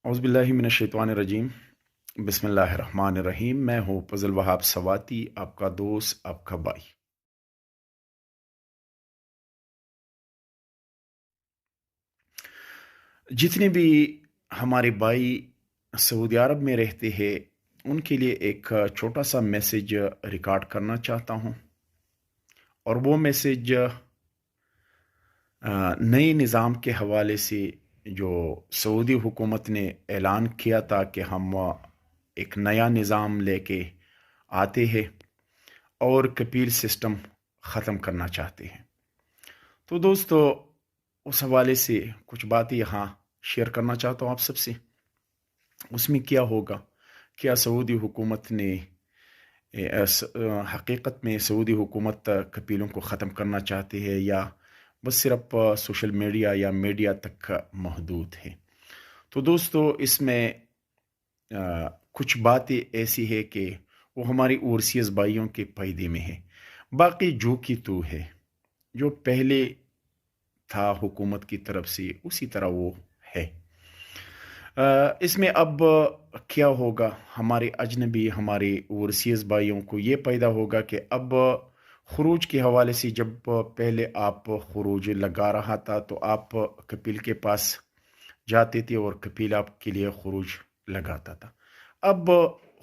औज़ुबिल्लाहिमिनश्शैतानिर्रजीम। बिस्मिल्लाहिर्रहमानिर्रहीम। मैं हूँ फजल वहाब सवाती, आपका दोस्त, आपका भाई। जितने भी हमारे भाई सऊदी अरब में रहते हैं, उनके लिए एक छोटा सा मैसेज रिकॉर्ड करना चाहता हूँ। और वो मैसेज नए निज़ाम के हवाले से जो सऊदी हुकूमत ने ऐलान किया था कि हम एक नया निज़ाम लेके आते हैं और कपील सिस्टम ख़त्म करना चाहते हैं। तो दोस्तों, उस हवाले से कुछ बातें यहाँ शेयर करना चाहता हूँ आप सबसे। उसमें क्या होगा, क्या सऊदी हुकूमत ने हकीकत में सऊदी हुकूमत कपीलों को ख़त्म करना चाहती है, या बस सिर्फ सोशल मीडिया या मीडिया तक महदूद है। तो दोस्तों, इसमें कुछ बातें ऐसी है कि वो हमारी ओवरसीज़ भाइयों के फ़ायदे में है। बाकी जो कि तू है, जो पहले था हुकूमत की तरफ से, उसी तरह वो है। इसमें अब क्या होगा, हमारे अजनबी हमारे ओवरसीज़ भाइयों को ये पैदा होगा कि अब खरूज के हवाले से, जब पहले आप खरूज लगा रहा था तो आप कपिल के पास जाते थे और कपिल आपके लिए खरूज लगाता था। अब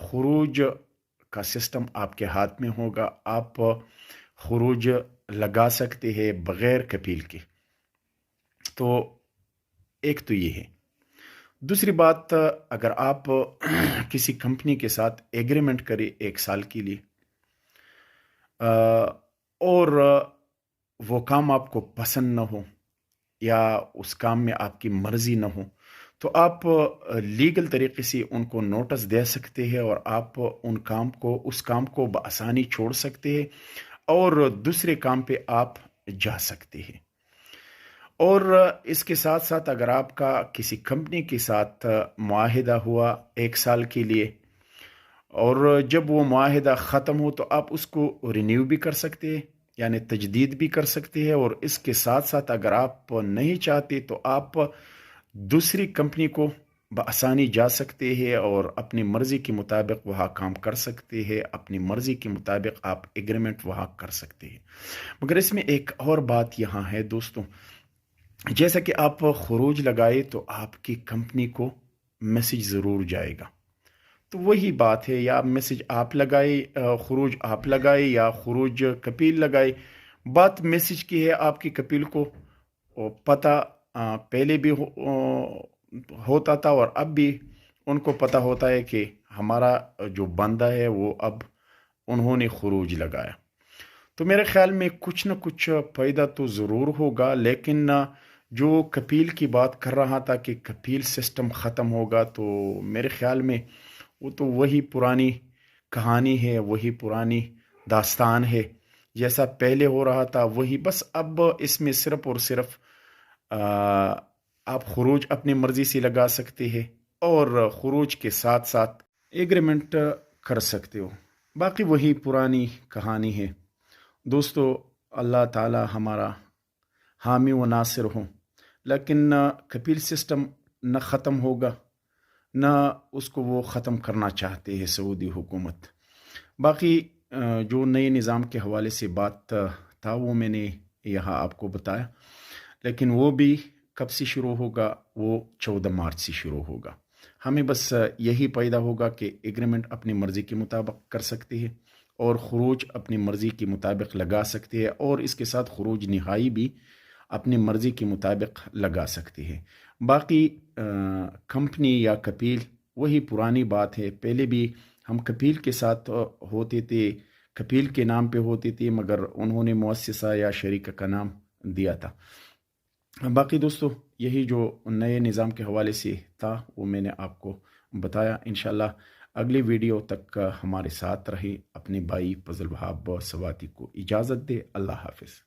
खरूज का सिस्टम आपके हाथ में होगा, आप खरूज लगा सकते हैं बगैर कपिल के। तो एक तो ये है। दूसरी बात, अगर आप किसी कंपनी के साथ एग्रीमेंट करें 1 साल के लिए, और वो काम आपको पसंद न हो या उस काम में आपकी मर्जी न हो, तो आप लीगल तरीके से उनको नोटिस दे सकते हैं और आप उस काम को बआसानी छोड़ सकते हैं और दूसरे काम पे आप जा सकते हैं। और इसके साथ साथ अगर आपका किसी कंपनी के साथ मुआहिदा हुआ 1 साल के लिए, और जब वो मुआहिदा ख़त्म हो तो आप उसको रिन्यू भी कर सकते हैं, यानी तजदीद भी कर सकते हैं। और इसके साथ साथ अगर आप नहीं चाहते तो आप दूसरी कंपनी को बआसानी जा सकते हैं और अपनी मर्ज़ी के मुताबिक वहाँ काम कर सकते हैं, अपनी मर्ज़ी के मुताबिक आप एग्रीमेंट वहाँ कर सकते हैं। मगर इसमें एक और बात यहाँ है दोस्तों, जैसा कि आप खरूज लगाए तो आपकी कंपनी को मैसेज ज़रूर जाएगा। तो वही बात है, या मैसेज आप लगाए, खरूज आप लगाए या खरूज कपील लगाए, बात मैसेज की है। आपकी कपील को पता पहले भी होता था और अब भी उनको पता होता है कि हमारा जो बंदा है वो अब उन्होंने खरूज लगाया। तो मेरे ख्याल में कुछ न कुछ फ़ायदा तो ज़रूर होगा, लेकिन जो कपील की बात कर रहा था कि कपील सिस्टम ख़त्म होगा, तो मेरे ख्याल में वो तो वही पुरानी कहानी है, वही पुरानी दास्तान है। जैसा पहले हो रहा था वही, बस अब इसमें सिर्फ और सिर्फ आप खरूज अपनी मर्ज़ी से लगा सकते हैं और खरूज के साथ साथ एग्रीमेंट कर सकते हो। बाकी वही पुरानी कहानी है दोस्तों। अल्लाह ताला हमारा हामी व नासिर हो। लेकिन कपिल सिस्टम न ख़त्म होगा, न उसको वो ख़त्म करना चाहते हैं सऊदी हुकूमत। बाकी जो नए निज़ाम के हवाले से बात था वो मैंने यहाँ आपको बताया, लेकिन वो भी कब से शुरू होगा, वो 14 मार्च से शुरू होगा। हमें बस यही पैदा होगा कि एग्रीमेंट अपनी मर्ज़ी के मुताबिक कर सकते हैं और खरूज अपनी मर्ज़ी के मुताबिक लगा सकते हैं, और इसके साथ खरूज नहाई भी अपनी मर्ज़ी के मुताबिक लगा सकते हैं। बाकी कंपनी या कपील वही पुरानी बात है। पहले भी हम कपील के साथ होते थे, कपील के नाम पे होते थे, मगर उन्होंने मुअस्सिसा या शरीका का नाम दिया था। बाकी दोस्तों, यही जो नए निज़ाम के हवाले से था वो मैंने आपको बताया। इंशाल्लाह अगली वीडियो तक हमारे साथ रहे। अपने भाई फजल वहाब सवाती को इजाज़त दे। अल्लाह हाफिज़।